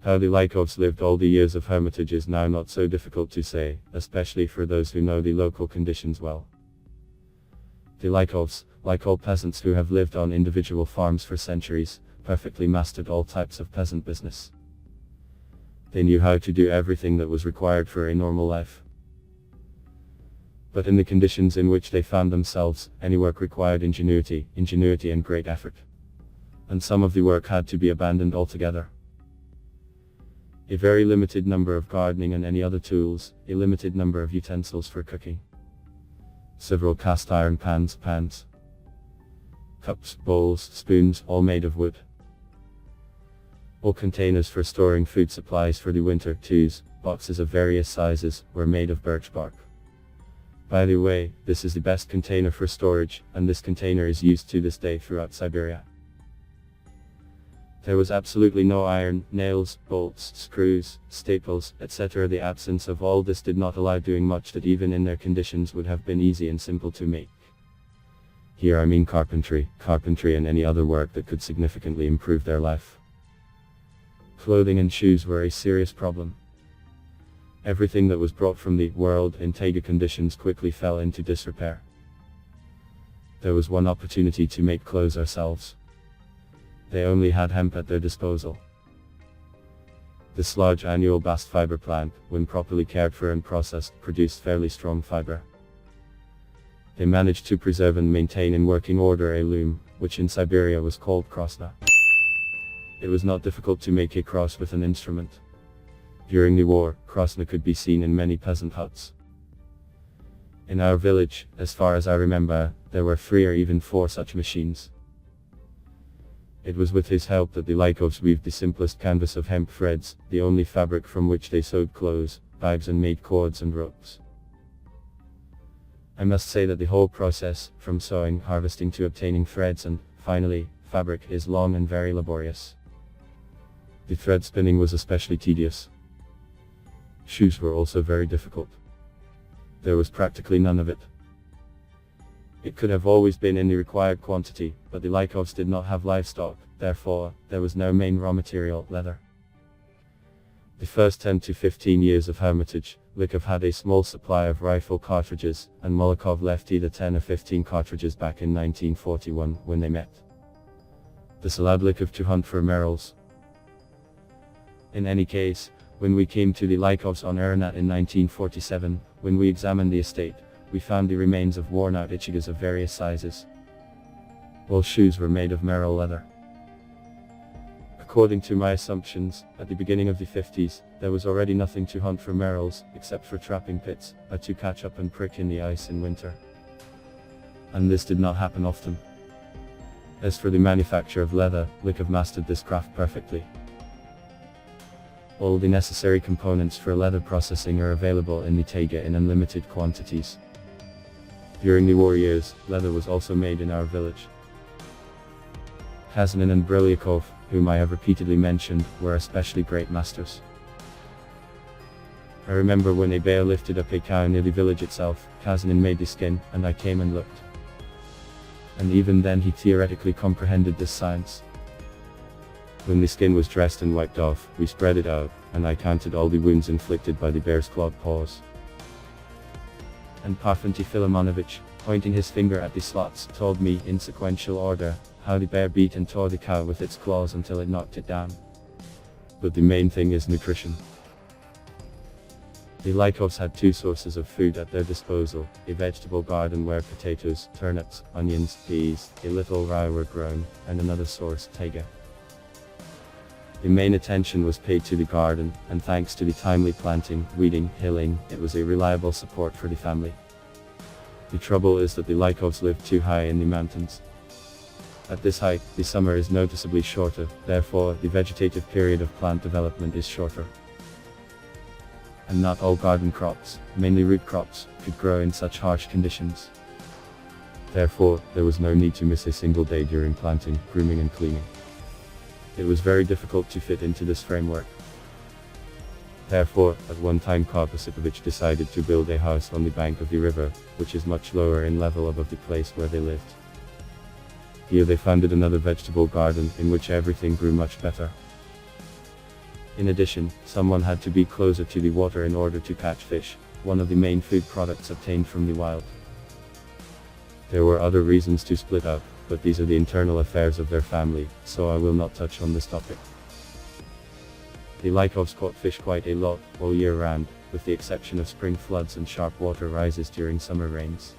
How the Lykovs lived all the years of hermitage is now not so difficult to say, especially for those who know the local conditions well. The Lykovs, like all peasants who have lived on individual farms for centuries, perfectly mastered all types of peasant business. They knew how to do everything that was required for a normal life. But in the conditions in which they found themselves, any work required ingenuity and great effort. And some of the work had to be abandoned altogether. A very limited number of gardening and any other tools, a limited number of utensils for cooking. Several cast iron pans, cups, bowls, spoons, all made of wood. All containers for storing food supplies for the winter, boxes of various sizes, were made of birch bark. By the way, this is the best container for storage, and this container is used to this day throughout Siberia. There was absolutely no iron, nails, bolts, screws, staples, etc. The absence of all this did not allow doing much that even in their conditions would have been easy and simple to make. Here I mean carpentry and any other work that could significantly improve their life. Clothing and shoes were a serious problem. Everything that was brought from the world in taiga conditions quickly fell into disrepair. There was one opportunity to make clothes ourselves. They only had hemp at their disposal. This large annual bast fiber plant, when properly cared for and processed, produced fairly strong fiber. They managed to preserve and maintain in working order a loom, which in Siberia was called krosna. It was not difficult to make a cross with an instrument. During the war, krosna could be seen in many peasant huts. In our village, as far as I remember, there were 3 or even 4 such machines. It was with his help that the Lykovs weaved the simplest canvas of hemp threads, the only fabric from which they sewed clothes, bags and made cords and ropes. I must say that the whole process, from sewing, harvesting to obtaining threads and, finally, fabric, is long and very laborious. The thread spinning was especially tedious. Shoes were also very difficult. There was practically none of it. It could have always been in the required quantity, but the Lykovs did not have livestock, therefore, there was no main raw material, leather. The first 10 to 15 years of hermitage, Lykov had a small supply of rifle cartridges, and Molokov left either 10 or 15 cartridges back in 1941, when they met. This allowed Lykov to hunt for merles. In any case, when we came to the Lykovs on Hermit in 1947, when we examined the estate, we found the remains of worn-out ichigas of various sizes. All shoes were made of merle leather. According to my assumptions, at the beginning of the 50s, there was already nothing to hunt for merles, except for trapping pits, or to catch up and prick in the ice in winter. And this did not happen often. As for the manufacture of leather, Lykov mastered this craft perfectly. All the necessary components for leather processing are available in the taiga in unlimited quantities. During the war years, leather was also made in our village. Kazanin and Brylyakov, whom I have repeatedly mentioned, were especially great masters. I remember when a bear lifted up a cow near the village itself, Kazanin made the skin, and I came and looked. And even then he theoretically comprehended this science. When the skin was dressed and wiped off, we spread it out, and I counted all the wounds inflicted by the bear's clawed paws. And Parfenty Filomonovich, pointing his finger at the slots, told me, in sequential order, how the bear beat and tore the cow with its claws until it knocked it down. But the main thing is nutrition. The Lykovs had 2 sources of food at their disposal, a vegetable garden where potatoes, turnips, onions, peas, a little rye were grown, and another source, taiga. The main attention was paid to the garden, and thanks to the timely planting, weeding, hilling, it was a reliable support for the family. The trouble is that the Lykovs lived too high in the mountains. At this height, the summer is noticeably shorter, therefore, the vegetative period of plant development is shorter. And not all garden crops, mainly root crops, could grow in such harsh conditions. Therefore, there was no need to miss a single day during planting, grooming and cleaning. It was very difficult to fit into this framework. Therefore, at one time Osipovich decided to build a house on the bank of the river, which is much lower in level above the place where they lived. Here they founded another vegetable garden, in which everything grew much better. In addition, someone had to be closer to the water in order to catch fish, one of the main food products obtained from the wild. There were other reasons to split up, but these are the internal affairs of their family, so I will not touch on this topic. The Lykovs caught fish quite a lot, all year round, with the exception of spring floods and sharp water rises during summer rains.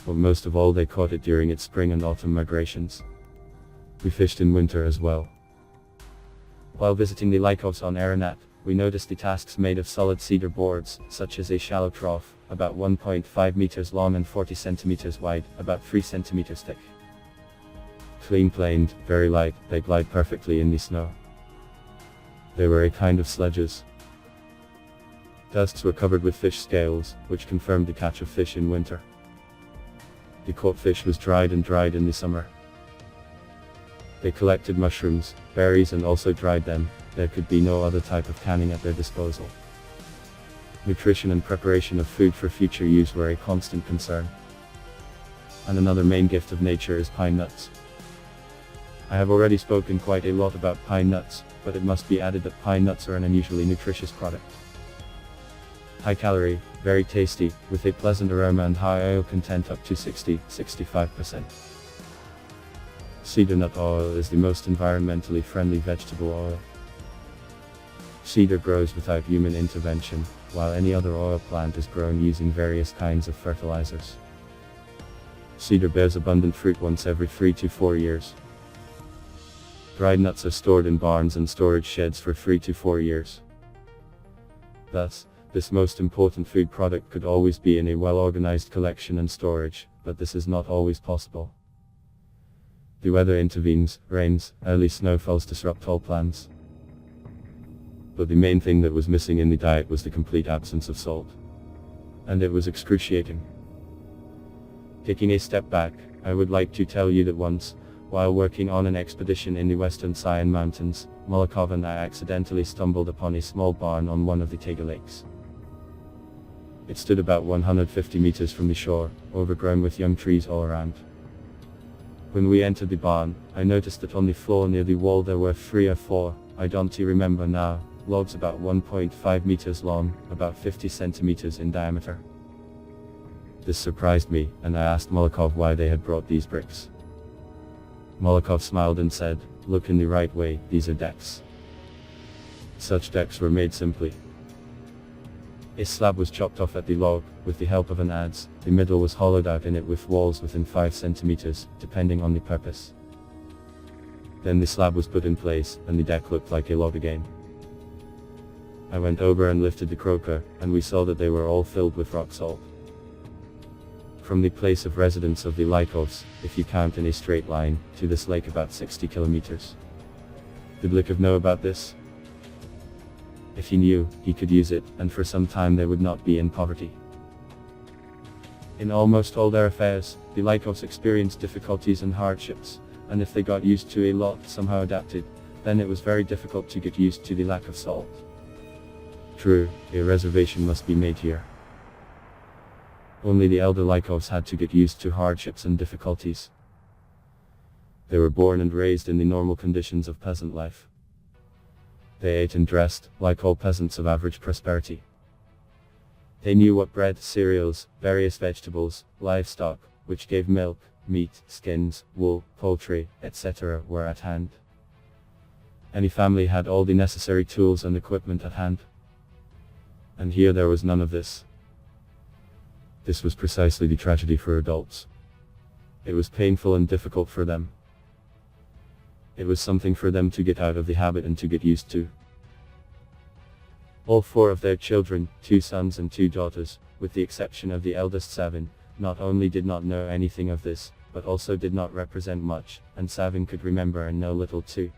But most of all they caught it during its spring and autumn migrations. We fished in winter as well. While visiting the Lykovs on Aranat, we noticed the tasks made of solid cedar boards, such as a shallow trough, about 1.5 meters long and 40 centimeters wide, about 3 centimeters thick. Clean planed, very light, they glide perfectly in the snow. They were a kind of sledges. Tusks were covered with fish scales, which confirmed the catch of fish in winter. The caught fish was dried in the summer. They collected mushrooms, berries and also dried them. There could be no other type of canning at their disposal. Nutrition and preparation of food for future use were a constant concern. And another main gift of nature is pine nuts. I have already spoken quite a lot about pine nuts, but it must be added that pine nuts are an unusually nutritious product. High calorie, very tasty, with a pleasant aroma and high oil content up to 60–65%. Cedar nut oil is the most environmentally friendly vegetable oil. Cedar grows without human intervention, while any other oil plant is grown using various kinds of fertilizers. Cedar bears abundant fruit once every 3 to 4 years. Dried nuts are stored in barns and storage sheds for 3 to 4 years. Thus, this most important food product could always be in a well-organized collection and storage, but this is not always possible. The weather intervenes, rains, early snowfalls disrupt all plans. But the main thing that was missing in the diet was the complete absence of salt. And it was excruciating. Taking a step back, I would like to tell you that once, while working on an expedition in the western Sayan mountains, Molokov and I accidentally stumbled upon a small barn on one of the Tega lakes. It stood about 150 meters from the shore, overgrown with young trees all around. When we entered the barn, I noticed that on the floor near the wall there were 3 or 4, I don't remember now, logs about 1.5 meters long, about 50 centimeters in diameter. This surprised me, and I asked Molokov why they had brought these bricks. Molokov smiled and said, "Look in the right way, these are decks." Such decks were made simply. A slab was chopped off at the log, with the help of an adze, the middle was hollowed out in it with walls within 5 centimeters, depending on the purpose. Then the slab was put in place, and the deck looked like a log again. I went over and lifted the croaker, and we saw that they were all filled with rock salt. From the place of residence of the Lykovs, if you count in a straight line, to this lake about 60 kilometers. Did Lykov know about this? If he knew, he could use it, and for some time they would not be in poverty. In almost all their affairs, the Lykovs experienced difficulties and hardships, and if they got used to a lot, somehow adapted, then it was very difficult to get used to the lack of salt. True, a reservation must be made here. Only the elder Lykovs had to get used to hardships and difficulties. They were born and raised in the normal conditions of peasant life. They ate and dressed, like all peasants of average prosperity. They knew what bread, cereals, various vegetables, livestock, which gave milk, meat, skins, wool, poultry, etc. were at hand. Any family had all the necessary tools and equipment at hand. And here there was none of this. This was precisely the tragedy for adults. It was painful and difficult for them. It was something for them to get out of the habit and to get used to. All 4 of their children, 2 sons and 2 daughters, with the exception of the eldest Savin, not only did not know anything of this, but also did not represent much, and Savin could remember and know little too.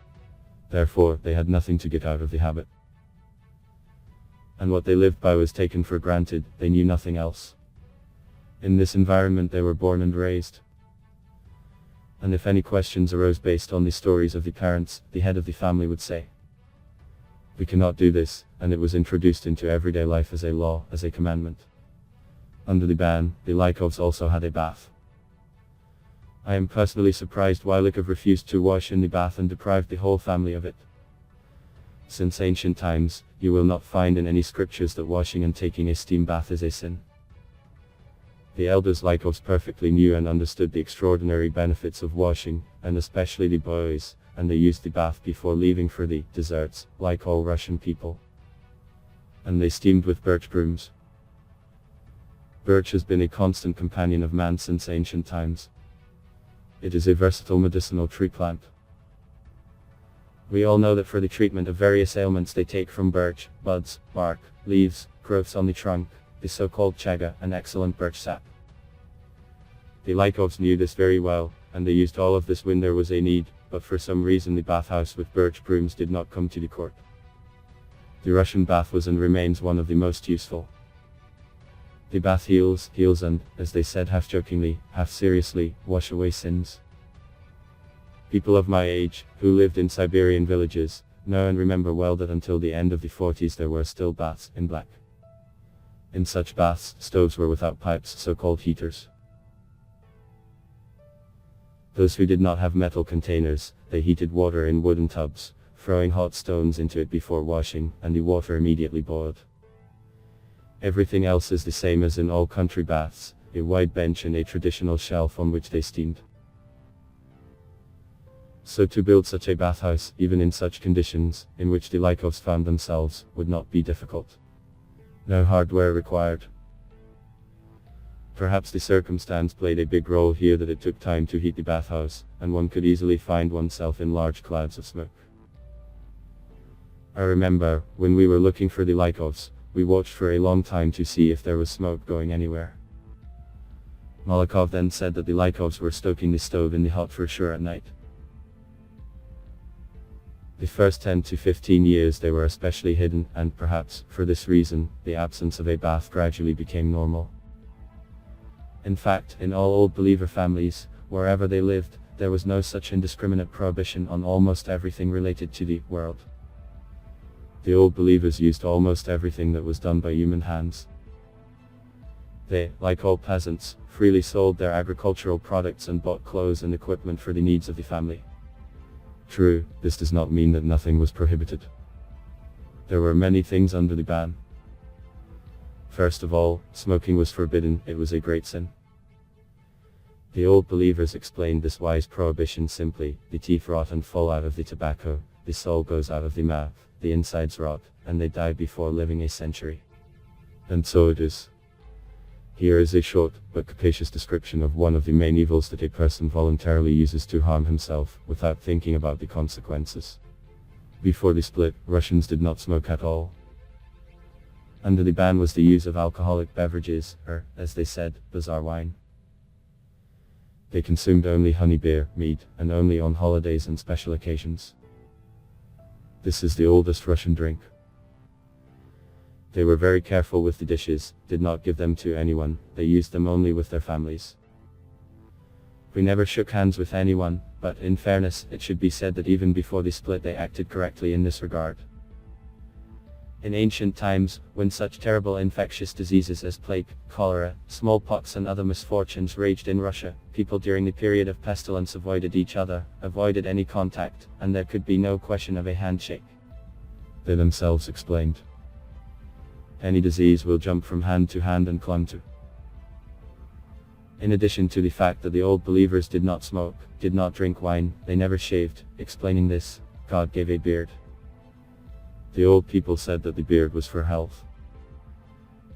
Therefore, they had nothing to get out of the habit. And what they lived by was taken for granted, they knew nothing else. In this environment they were born and raised. And if any questions arose based on the stories of the parents, the head of the family would say, "We cannot do this," and it was introduced into everyday life as a law, as a commandment. Under the ban, the Lykovs also had a bath. I am personally surprised why Lykov refused to wash in the bath and deprived the whole family of it. Since ancient times, you will not find in any scriptures that washing and taking a steam bath is a sin. The elders Lykovs perfectly knew and understood the extraordinary benefits of washing, and especially the boys, and they used the bath before leaving for the deserts, like all Russian people. And they steamed with birch brooms. Birch has been a constant companion of man since ancient times. It is a versatile medicinal tree plant. We all know that for the treatment of various ailments they take from birch, buds, bark, leaves, growths on the trunk, the so-called chaga, and excellent birch sap. The Lykovs knew this very well, and they used all of this when there was a need, but for some reason the bathhouse with birch brooms did not come to the court. The Russian bath was and remains one of the most useful. The bath heals and, as they said half jokingly, half seriously, wash away sins. People of my age, who lived in Siberian villages, know and remember well that until the end of the 40s there were still baths in black. In such baths, stoves were without pipes, so-called heaters. Those who did not have metal containers, they heated water in wooden tubs, throwing hot stones into it before washing, and the water immediately boiled. Everything else is the same as in all country baths, a wide bench and a traditional shelf on which they steamed. So to build such a bathhouse, even in such conditions, in which the Lykovs found themselves, would not be difficult. No hardware required. Perhaps the circumstance played a big role here that it took time to heat the bathhouse, and one could easily find oneself in large clouds of smoke. I remember, when we were looking for the Lykovs, we watched for a long time to see if there was smoke going anywhere. Malikov then said that the Lykovs were stoking the stove in the hut for sure at night. The first 10 to 15 years they were especially hidden, and perhaps, for this reason, the absence of a bath gradually became normal. In fact, in all Old Believer families, wherever they lived, there was no such indiscriminate prohibition on almost everything related to the world. The Old Believers used almost everything that was done by human hands. They, like all peasants, freely sold their agricultural products and bought clothes and equipment for the needs of the family. True, this does not mean that nothing was prohibited. There were many things under the ban. First of all, smoking was forbidden, it was a great sin. The Old Believers explained this wise prohibition simply: the teeth rot and fall out of the tobacco, the soul goes out of the mouth, the insides rot, and they die before living a century. And so it is. Here is a short, but capacious description of one of the main evils that a person voluntarily uses to harm himself, without thinking about the consequences. Before the split, Russians did not smoke at all. Under the ban was the use of alcoholic beverages, or, as they said, bazaar wine. They consumed only honey beer, mead, and only on holidays and special occasions. This is the oldest Russian drink. They were very careful with the dishes, did not give them to anyone, they used them only with their families. We never shook hands with anyone, but in fairness, it should be said that even before the split they acted correctly in this regard. In ancient times, when such terrible infectious diseases as plague, cholera, smallpox and other misfortunes raged in Russia, people during the period of pestilence avoided each other, avoided any contact, and there could be no question of a handshake. They themselves explained. Any disease will jump from hand to hand and clung to. In addition to the fact that the Old Believers did not smoke, did not drink wine, they never shaved, explaining this, God gave a beard. The old people said that the beard was for health.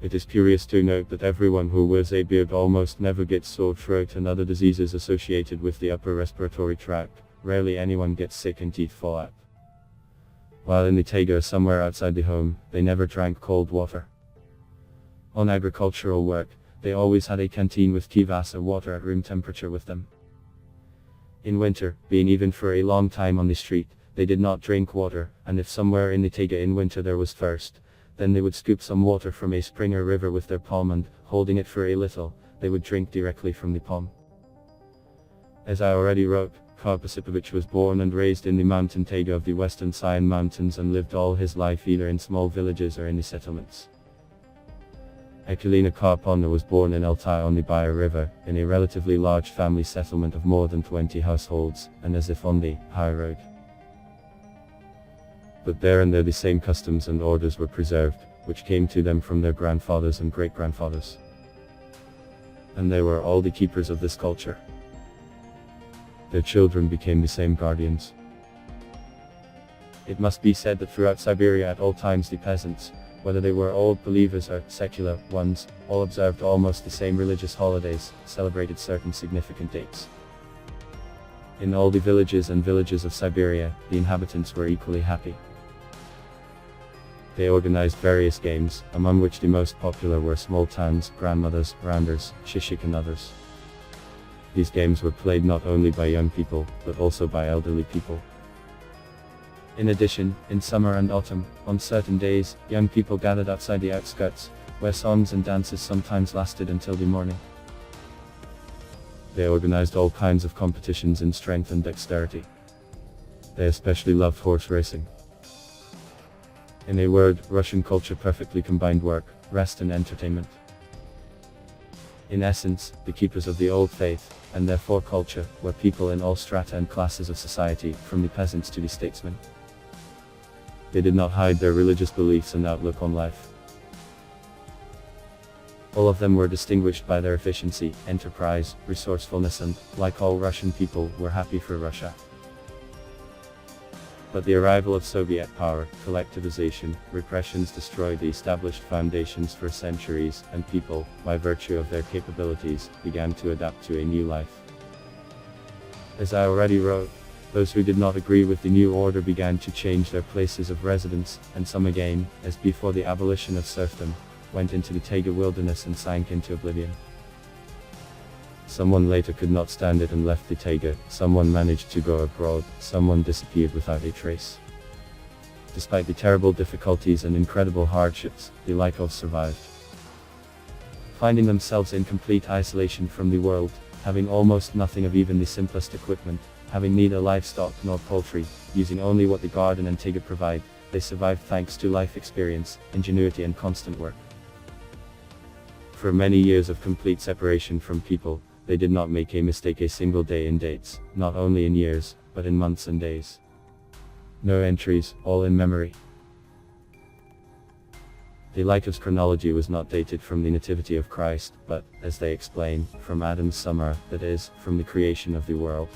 It is curious to note that everyone who wears a beard almost never gets sore throat and other diseases associated with the upper respiratory tract, rarely anyone gets sick and teeth fall out. While in the taiga or somewhere outside the home, they never drank cold water. On agricultural work, they always had a canteen with kvass or water at room temperature with them. In winter, being even for a long time on the street, they did not drink water, and if somewhere in the taiga in winter there was thirst, then they would scoop some water from a spring or river with their palm and, holding it for a little, they would drink directly from the palm. As I already wrote, Karp Osipovich was born and raised in the mountain taiga of the Western Sayan Mountains and lived all his life either in small villages or in the settlements. Akulina Karpovna was born in Altai on the Bayer River, in a relatively large family settlement of more than 20 households, and as if on the high road. But there and there the same customs and orders were preserved, which came to them from their grandfathers and great-grandfathers. And they were all the keepers of this culture. Their children became the same guardians. It must be said that throughout Siberia at all times the peasants, whether they were old believers or secular ones, all observed almost the same religious holidays, celebrated certain significant dates. In all the villages and villages of Siberia, the inhabitants were equally happy. They organized various games, among which the most popular were small towns, grandmothers, rounders, shishik and others. These games were played not only by young people, but also by elderly people. In addition, in summer and autumn, on certain days, young people gathered outside the outskirts, where songs and dances sometimes lasted until the morning. They organized all kinds of competitions in strength and dexterity. They especially loved horse racing. In a word, Russian culture perfectly combined work, rest and entertainment. In essence, the keepers of the old faith, and therefore culture, were people in all strata and classes of society, from the peasants to the statesmen. They did not hide their religious beliefs and outlook on life. All of them were distinguished by their efficiency, enterprise, resourcefulness and, like all Russian people, were happy for Russia. But the arrival of Soviet power, collectivization, repressions destroyed the established foundations for centuries, and people, by virtue of their capabilities, began to adapt to a new life. As I already wrote, those who did not agree with the new order began to change their places of residence, and some again, as before the abolition of serfdom, went into the taiga wilderness and sank into oblivion. Someone later could not stand it and left the taiga, someone managed to go abroad, someone disappeared without a trace. Despite the terrible difficulties and incredible hardships, the Lykovs survived. Finding themselves in complete isolation from the world, having almost nothing of even the simplest equipment, having neither livestock nor poultry, using only what the garden and taiga provide, they survived thanks to life experience, ingenuity and constant work. For many years of complete separation from people, they did not make a mistake a single day in dates, not only in years, but in months and days. No entries, all in memory. The Lykovs chronology was not dated from the nativity of Christ, but, as they explain, from Adam's summer, that is, from the creation of the world.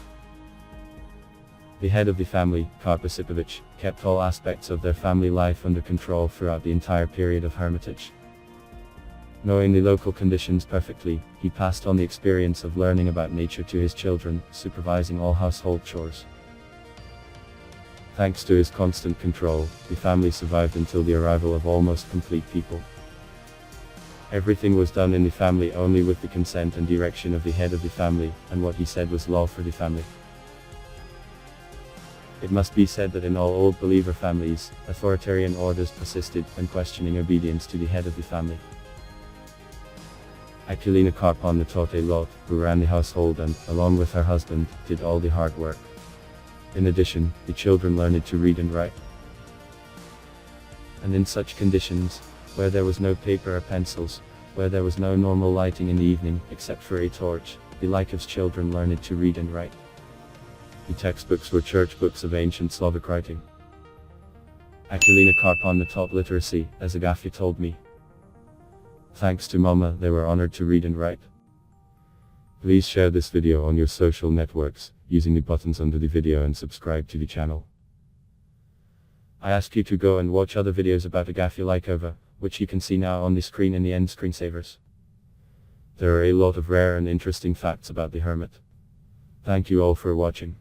The head of the family, Karposipovich, kept all aspects of their family life under control throughout the entire period of hermitage. Knowing the local conditions perfectly, he passed on the experience of learning about nature to his children, supervising all household chores. Thanks to his constant control, the family survived until the arrival of almost complete people. Everything was done in the family only with the consent and direction of the head of the family, and what he said was law for the family. It must be said that in all Old Believer families, authoritarian orders persisted, unquestioning obedience to the head of the family. Agafya Lykova taught a lot, who ran the household and, along with her husband, did all the hard work. In addition, the children learned to read and write. And in such conditions, where there was no paper or pencils, where there was no normal lighting in the evening, except for a torch, the Lykovs children learned to read and write. The textbooks were church books of ancient Slavic writing. Agafya Lykova taught literacy, as Agafya told me. Thanks to Mama, they were honored to read and write. Please share this video on your social networks, using the buttons under the video and subscribe to the channel. I ask you to go and watch other videos about Agafya Lykova, which you can see now on the screen in the end screensavers. There are a lot of rare and interesting facts about the Hermit. Thank you all for watching.